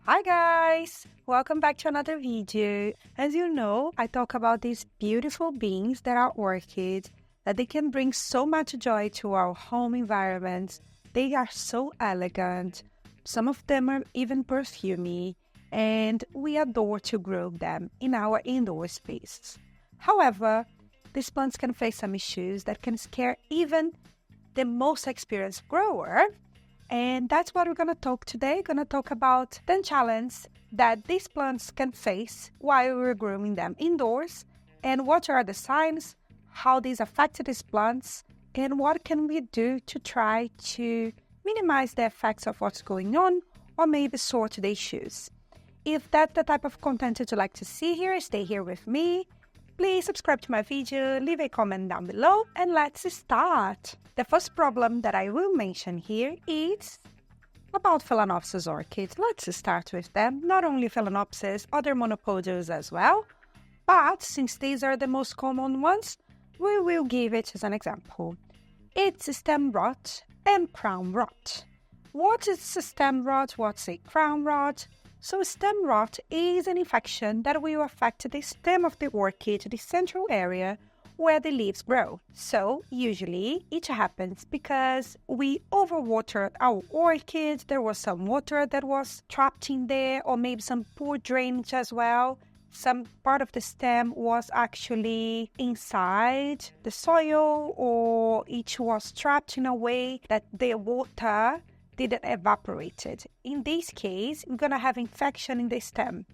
Hi guys! Welcome back to another video. As you know, I talk about these beautiful beings that are orchids, that they can bring so much joy to our home environments. They are so elegant. Some of them are even perfumey, and we adore to grow them in our indoor space. However, these plants can face some issues that can scare even the most experienced grower. And that's what we're going to talk today. We're going to talk about the challenge that these plants can face while we're growing them indoors, and what are the signs, how these affect these plants, and what can we do to try to minimize the effects of what's going on, or maybe sort the issues. If that's the type of content that you like to see here, stay here with me. Please subscribe to my video, leave a comment down below, and let's start. The first problem that I will mention here is about Phalaenopsis orchids. Let's start with them. Not only Phalaenopsis, other monopodials as well. But since these are the most common ones, we will give it as an example. It's stem rot and crown rot. What is stem rot? What's a crown rot? So stem rot is an infection that will affect the stem of the orchid, the central area where the leaves grow. So usually it happens because we overwatered our orchid. There was some water that was trapped in there, or maybe some poor drainage as well. Some part of the stem was actually inside the soil, or it was trapped in a way that the water didn't evaporate. In this case, we're going to have infection in the stem.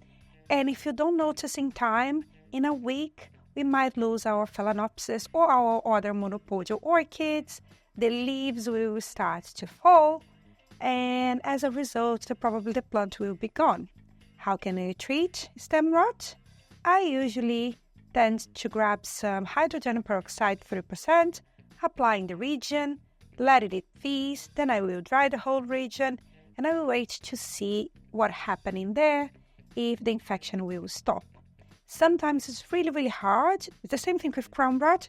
And if you don't notice in time, in a week, we might lose our Phalaenopsis or our other monopodial orchids. The leaves will start to fall, and as a result, probably the plant will be gone. How can I treat stem rot? I usually tend to grab some hydrogen peroxide 3%, apply in the region, let it freeze, then I will dry the whole region, and I will wait to see what happened in there, if the infection will stop. Sometimes it's really hard. It's the same thing with crown rot.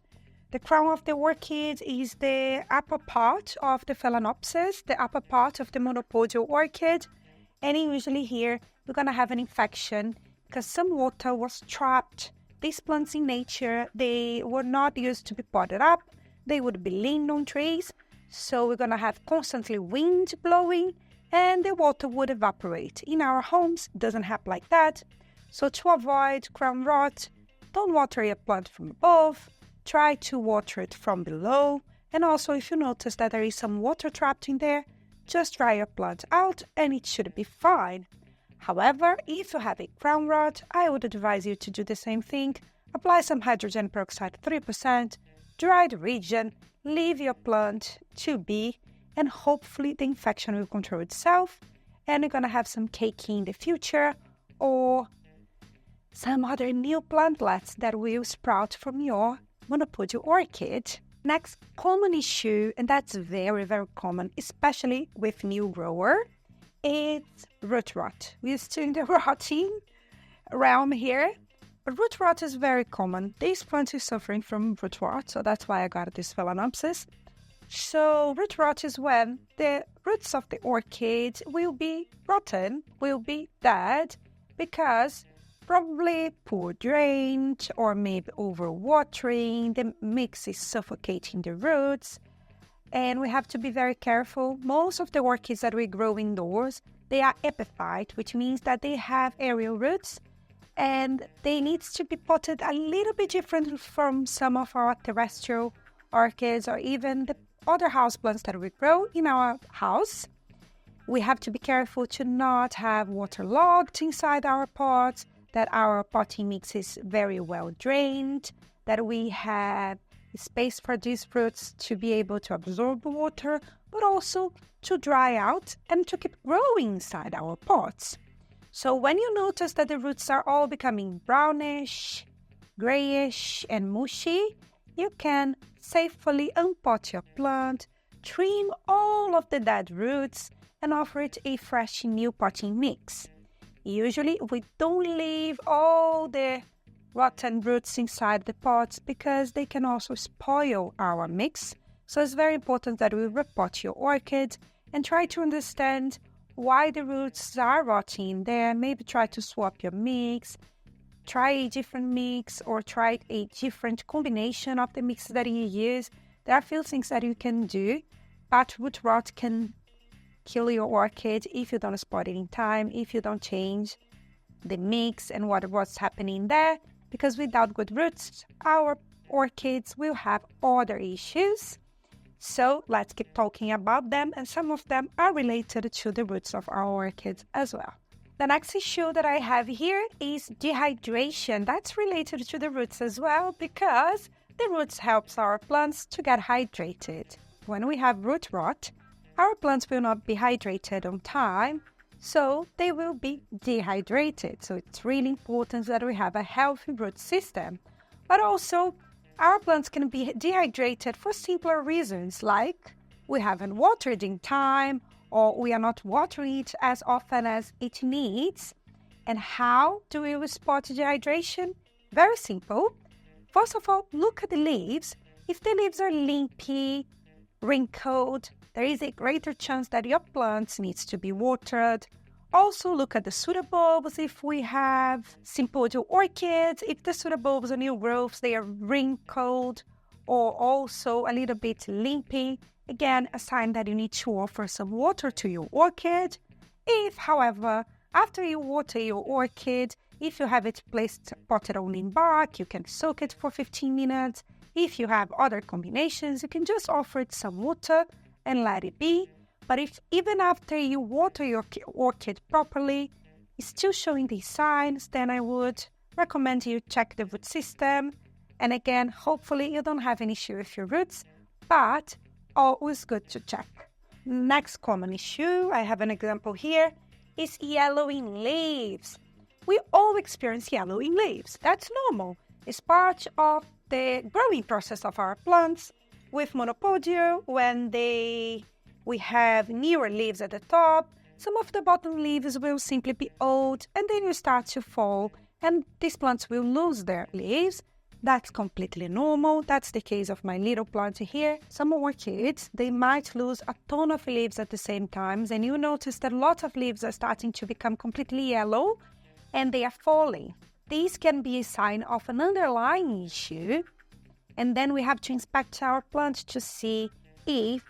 The crown of the orchid is the upper part of the Phalaenopsis, the upper part of the monopodial orchid. And usually here, we're going to have an infection because some water was trapped. These plants in nature, they were not used to be potted up. They would be leaned on trees. So we're going to have constantly wind blowing, and the water would evaporate. In our homes, it doesn't happen like that. So to avoid crown rot, don't water your plant from above, try to water it from below, and also if you notice that there is some water trapped in there, just dry your plant out and it should be fine. However, if you have a crown rot, I would advise you to do the same thing, apply some hydrogen peroxide 3%, dry the region, leave your plant to be, and hopefully the infection will control itself, and you're going to have some cake in the future, or some other new plantlets that will sprout from your monopodial orchid. Next common issue, and that's very common, especially with new grower, it's root rot. We're still in the rotting realm here, but root rot is very common. This plant is suffering from root rot, so that's why I got this Phalaenopsis. So root rot is when the roots of the orchid will be rotten, will be dead, because probably poor drainage or maybe overwatering. The mix is suffocating the roots, and we have to be very careful. Most of the orchids that we grow indoors, they are epiphyte, which means that they have aerial roots, and they need to be potted a little bit different from some of our terrestrial orchids or even the other houseplants that we grow in our house. We have to be careful to not have water logged inside our pots, that our potting mix is very well drained, that we have space for these roots to be able to absorb water, but also to dry out and to keep growing inside our pots. So when you notice that the roots are all becoming brownish, grayish, and mushy, you can safely unpot your plant, trim all of the dead roots, and offer it a fresh new potting mix. Usually, we don't leave all the rotten roots inside the pots because they can also spoil our mix. So it's very important that we repot your orchid and try to understand why the roots are rotting there. Maybe try to swap your mix, try a different mix, or try a different combination of the mixes that you use. There are a few things that you can do, but root rot can kill your orchid if you don't spot it in time, if you don't change the mix and what's happening there, because without good roots, our orchids will have other issues. So let's keep talking about them, and some of them are related to the roots of our orchids as well. The next issue that I have here is dehydration. That's related to the roots as well, because the roots helps our plants to get hydrated. When we have root rot, our plants will not be hydrated on time, so they will be dehydrated. So it's really important that we have a healthy root system. But also, our plants can be dehydrated for simpler reasons, like we haven't watered in time, or we are not watering it as often as it needs. And how do we spot dehydration? Very simple. First of all, look at the leaves. If the leaves are lumpy, wrinkled, there is a greater chance that your plant needs to be watered. Also, look at the pseudobulbs. If we have sympodial orchids, if the pseudobulbs are new growths, they are wrinkled or also a little bit lumpy, again, a sign that you need to offer some water to your orchid. If, however, after you water your orchid, if you have it placed potted only in bark, you can soak it for 15 minutes. If you have other combinations, you can just offer it some water and let it be. But if even after you water your orchid properly, it's still showing these signs, then I would recommend you check the root system. And again, hopefully you don't have an issue with your roots, but always good to check. Next common issue, I have an example here, is yellowing leaves. We all experience yellowing leaves. That's normal. It's part of the growing process of our plants. With monopodia, when we have newer leaves at the top, some of the bottom leaves will simply be old and then will start to fall, and these plants will lose their leaves. That's completely normal. That's the case of my little plant here. Some orchids, they might lose a ton of leaves at the same time, and you notice that a lot of leaves are starting to become completely yellow and they are falling. This can be a sign of an underlying issue, and then we have to inspect our plant to see if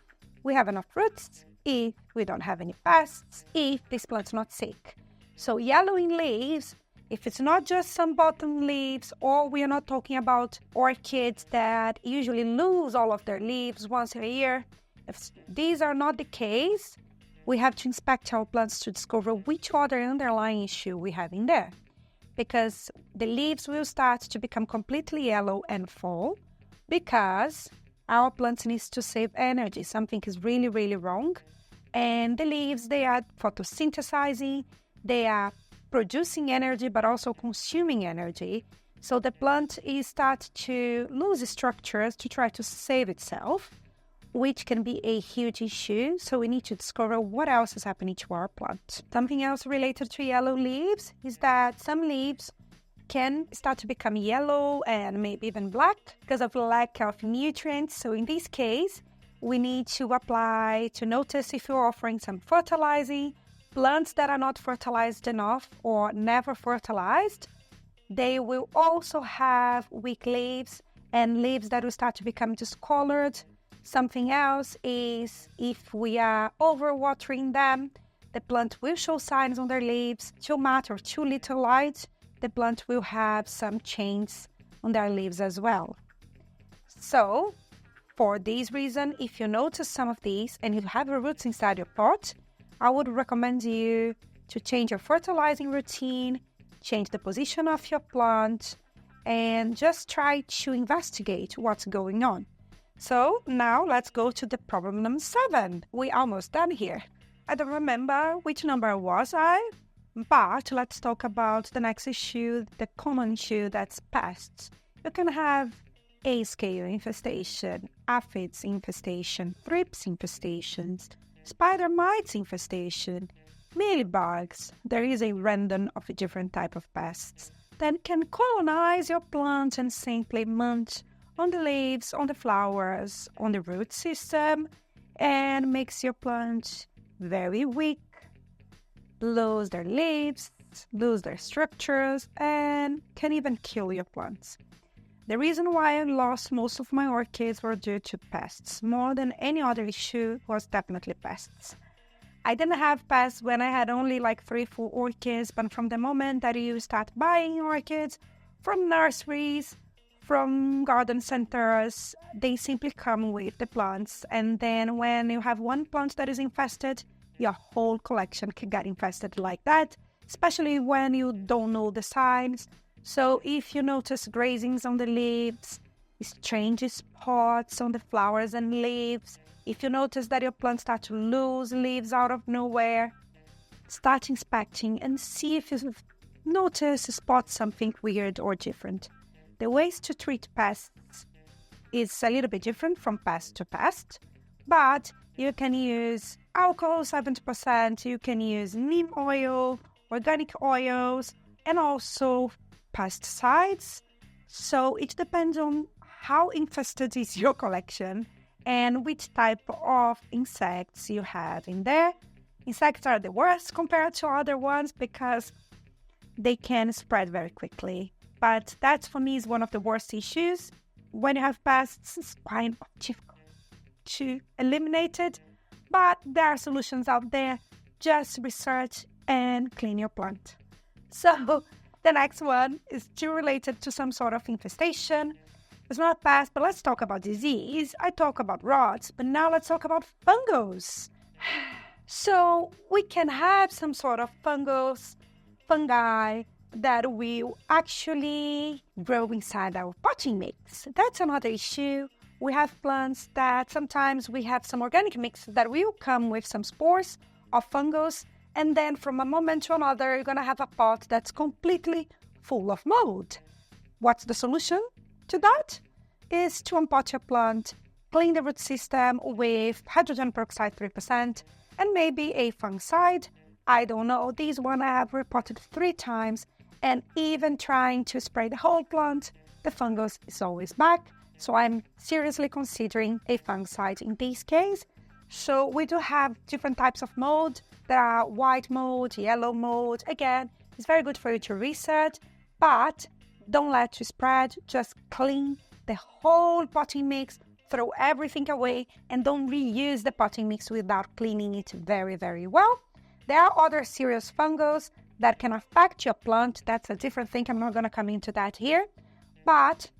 we have enough roots, if we don't have any pests, if this plant's not sick. So yellowing leaves, if it's not just some bottom leaves, or we are not talking about orchids that usually lose all of their leaves once a year, if these are not the case, we have to inspect our plants to discover which other underlying issue we have in there. Because the leaves will start to become completely yellow and fall because our plants needs to save energy. Something is really, really wrong. And the leaves, they are photosynthesizing, they are producing energy, but also consuming energy. So the plant is start to lose structures to try to save itself, which can be a huge issue. So we need to discover what else is happening to our plant. Something else related to yellow leaves is that some leaves can start to become yellow and maybe even black because of lack of nutrients. So in this case, we need to apply to notice if you're offering some fertilizing. Plants that are not fertilized enough or never fertilized, they will also have weak leaves and leaves that will start to become discolored. Something else is if we are overwatering them, the plant will show signs on their leaves. Too much or too little light, the plant will have some changes on their leaves as well. So, for this reason, if you notice some of these and you have roots inside your pot, I would recommend you to change your fertilizing routine, change the position of your plant, and just try to investigate what's going on. So now let's go to the problem number 7. We're almost done here. I don't remember which number was I, but let's talk about the next issue, the common issue, that's pests. You can have A-scale infestation, aphids infestation, thrips infestations, spider mites infestation, mealybugs. There is a random of a different type of pests that can colonize your plant and simply munch on the leaves, on the flowers, on the root system, and makes your plant very weak, lose their leaves, lose their structures, and can even kill your plants. The reason why I lost most of my orchids were due to pests. More than any other issue was definitely pests. I didn't have pests when I had only like 3 full orchids, but from the moment that you start buying orchids from nurseries, from garden centers, they simply come with the plants. And then when you have one plant that is infested, your whole collection can get infested like that, especially when you don't know the signs. So if you notice grazings on the leaves, strange spots on the flowers and leaves, if you notice that your plants start to lose leaves out of nowhere, start inspecting and see if you notice, spot something weird or different. The ways to treat pests is a little bit different from pest to pest, but you can use alcohol 70%, you can use neem oil, organic oils, and also pesticides. So it depends on how infested is your collection and which type of insects you have in there. Insects are the worst compared to other ones because they can spread very quickly. But that for me is one of the worst issues. When you have pests, it's quite difficult to eliminate it, but there are solutions out there. Just research and clean your plant. So the next one is still related to some sort of infestation. It's not a pest, but let's talk about disease. I talk about rots, but now let's talk about fungals. So we can have some sort of fungi that will actually grow inside our potting mix. That's another issue. We have plants that sometimes we have some organic mix that will come with some spores of fungus, and then from a moment to another, you're going to have a pot that's completely full of mold. What's the solution to that? Is to unpot your plant, clean the root system with hydrogen peroxide 3%, and maybe a fungicide. I don't know. This one I have repotted 3 times, and even trying to spray the whole plant, the fungus is always back. So I'm seriously considering a fungicide in this case. So we do have different types of mold. There are white mold, yellow mold. Again, it's very good for you to research, but don't let it spread. Just clean the whole potting mix, throw everything away, and don't reuse the potting mix without cleaning it very, very well. There are other serious fungus that can affect your plant. That's a different thing. I'm not going to come into that here, but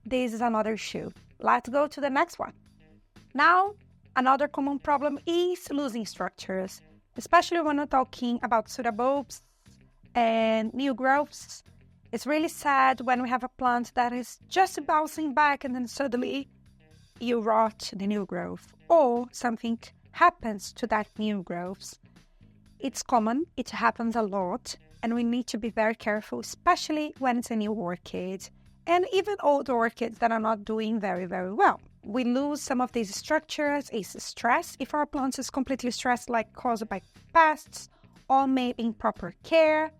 this is another issue. Let's go to the next one. Now, another common problem is losing structures, especially when we're talking about pseudobulbs and new growths. It's really sad when we have a plant that is just bouncing back and then suddenly you rot the new growth or something happens to that new growth. It's common, it happens a lot, and we need to be very careful, especially when it's a new orchid and even old orchids that are not doing very, very well. We lose some of these structures. It's stress. If our plant is completely stressed, like caused by pests or maybe improper care,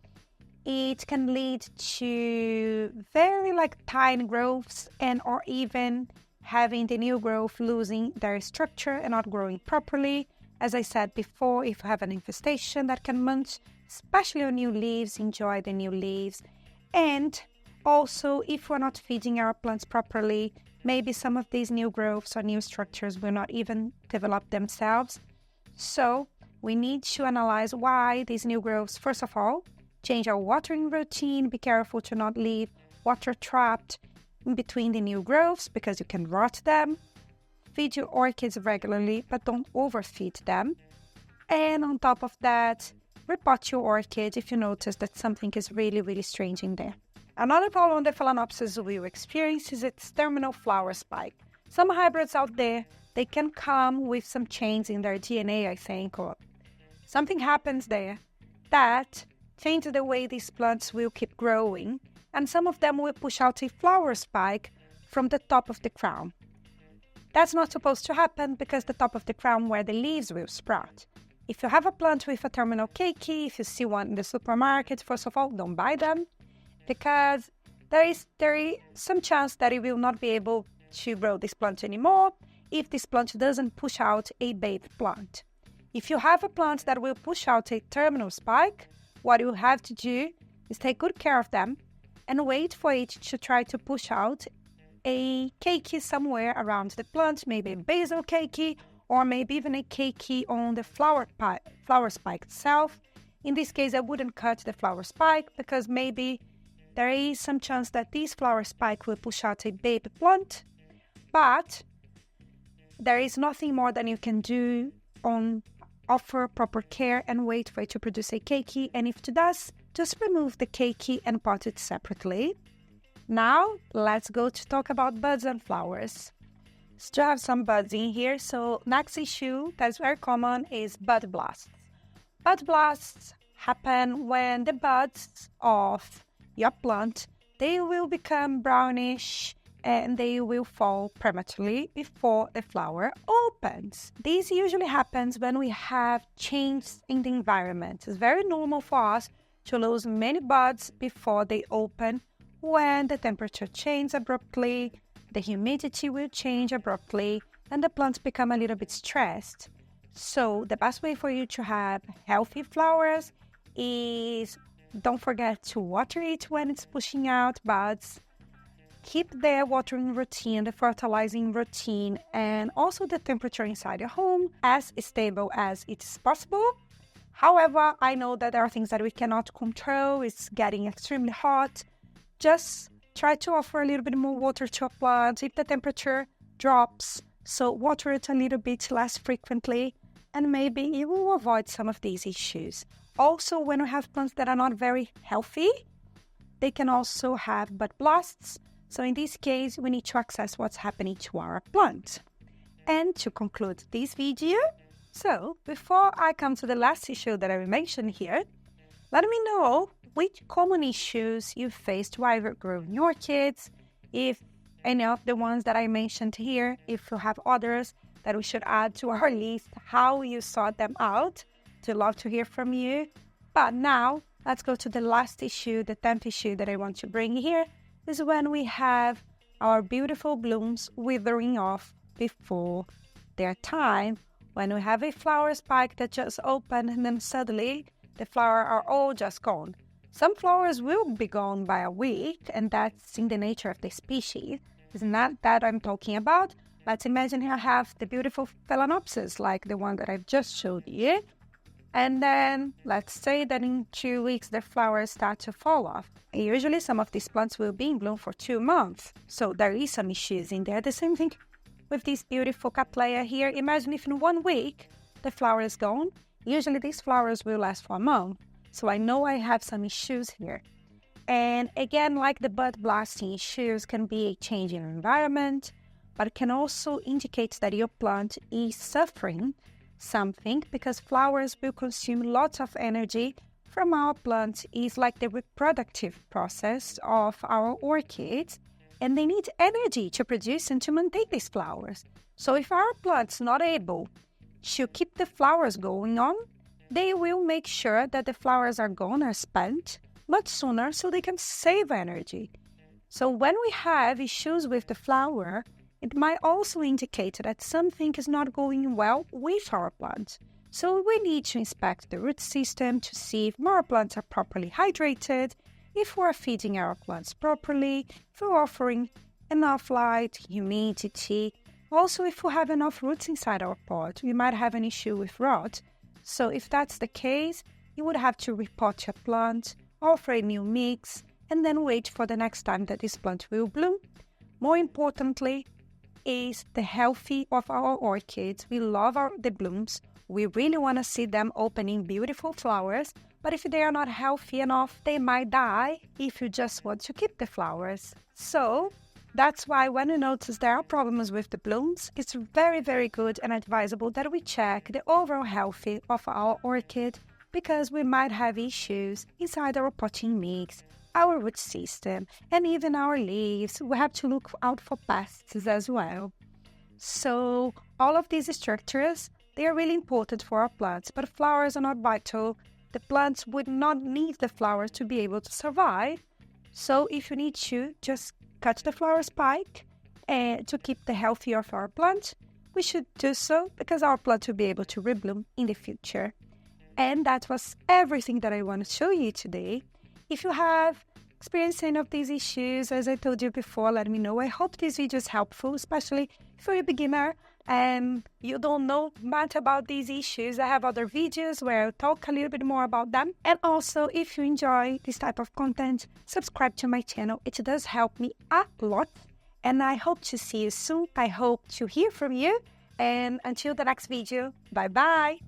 it can lead to very tiny growths and or even having the new growth losing their structure and not growing properly. As I said before, if you have an infestation that can munch, especially on new leaves, enjoy the new leaves. And also, if we're not feeding our plants properly, maybe some of these new growths or new structures will not even develop themselves. So we need to analyze why these new growths, first of all, change our watering routine. Be careful to not leave water trapped in between the new growths because you can rot them. Feed your orchids regularly, but don't overfeed them. And on top of that, repot your orchid if you notice that something is really, really strange in there. Another problem the Phalaenopsis will experience is its terminal flower spike. Some hybrids out there, they can come with some change in their DNA, I think, or something happens there that changes the way these plants will keep growing, and some of them will push out a flower spike from the top of the crown. That's not supposed to happen because the top of the crown where the leaves will sprout. If you have a plant with a terminal keiki, if you see one in the supermarket, first of all, don't buy them because there is some chance that it will not be able to grow this plant anymore if this plant doesn't push out a bathed plant. If you have a plant that will push out a terminal spike, what you have to do is take good care of them and wait for it to try to push out a keiki somewhere around the plant, maybe a basal keiki, or maybe even a keiki on the flower spike itself. In this case, I wouldn't cut the flower spike because maybe there is some chance that this flower spike will push out a baby plant, but there is nothing more than you can do on offer proper care and wait for it to produce a keiki, and if it does, just remove the keiki and pot it separately. Now, let's go to talk about buds and flowers. Still have some buds in here, so next issue that's very common is bud blasts. Bud blasts happen when the buds of your plant, they will become brownish and they will fall prematurely before the flower opens. This usually happens when we have changes in the environment. It's very normal for us to lose many buds before they open when the temperature changes abruptly, the humidity will change abruptly, and the plants become a little bit stressed. So the best way for you to have healthy flowers is don't forget to water it when it's pushing out buds. Keep the watering routine, the fertilizing routine, and also the temperature inside your home as stable as it is possible. However, I know that there are things that we cannot control. It's getting extremely hot. Just try to offer a little bit more water to a plant if the temperature drops. So water it a little bit less frequently, and maybe you will avoid some of these issues. Also, when we have plants that are not very healthy, they can also have bud blasts. So in this case, we need to access what's happening to our plant. And to conclude this video, so before I come to the last issue that I will mention here, let me know which common issues you faced while growing orchids, if any of the ones that I mentioned here, if you have others that we should add to our list, how you sort them out. I'd love to hear from you. But now, let's go to the last issue, the 10th issue that I want to bring here, is when we have our beautiful blooms withering off before their time, when we have a flower spike that just opened and then suddenly the flowers are all just gone. Some flowers will be gone by a week, and that's in the nature of the species. It's not that I'm talking about. Let's imagine I have the beautiful Phalaenopsis, like the one that I've just showed you. And then let's say that in 2 weeks the flowers start to fall off. And usually some of these plants will be in bloom for 2 months. So there is some issues in there. The same thing with this beautiful Cattleya here. Imagine if in 1 week the flower is gone. Usually these flowers will last for a month. So I know I have some issues here. And again, like the bud blasting issues can be a change in environment, but it can also indicate that your plant is suffering something because flowers will consume lots of energy from our plant. It's like the reproductive process of our orchids, and they need energy to produce and to maintain these flowers. So if our plant's not able to keep the flowers going on, they will make sure that the flowers are gone or spent much sooner so they can save energy. So when we have issues with the flower, it might also indicate that something is not going well with our plant. So we need to inspect the root system to see if our plants are properly hydrated, if we're feeding our plants properly, if we're offering enough light, humidity. Also, if we have enough roots inside our pot, we might have an issue with rot. So if that's the case, you would have to repot your plant, offer a new mix, and then wait for the next time that this plant will bloom. More importantly, is the health of our orchids. We love the blooms. We really want to see them opening beautiful flowers, but if they are not healthy enough, they might die if you just want to keep the flowers. So that's why when you notice there are problems with the blooms, it's very, very good and advisable that we check the overall health of our orchid, because we might have issues inside our potting mix, our root system, and even our leaves. We have to look out for pests as well. So all of these structures, they are really important for our plants, but flowers are not vital. The plants would not need the flowers to be able to survive. So if you need to, just cut the flower spike and to keep the health of our plant. we should do so because our plants will be able to rebloom in the future. And that was everything that I want to show you today. If you have experienced any of these issues, as I told you before, let me know. I hope this video is helpful, especially if you're a beginner and you don't know much about these issues. I have other videos where I'll talk a little bit more about them. And also, if you enjoy this type of content, subscribe to my channel. It does help me a lot. And I hope to see you soon. I hope to hear from you. And until the next video, bye-bye.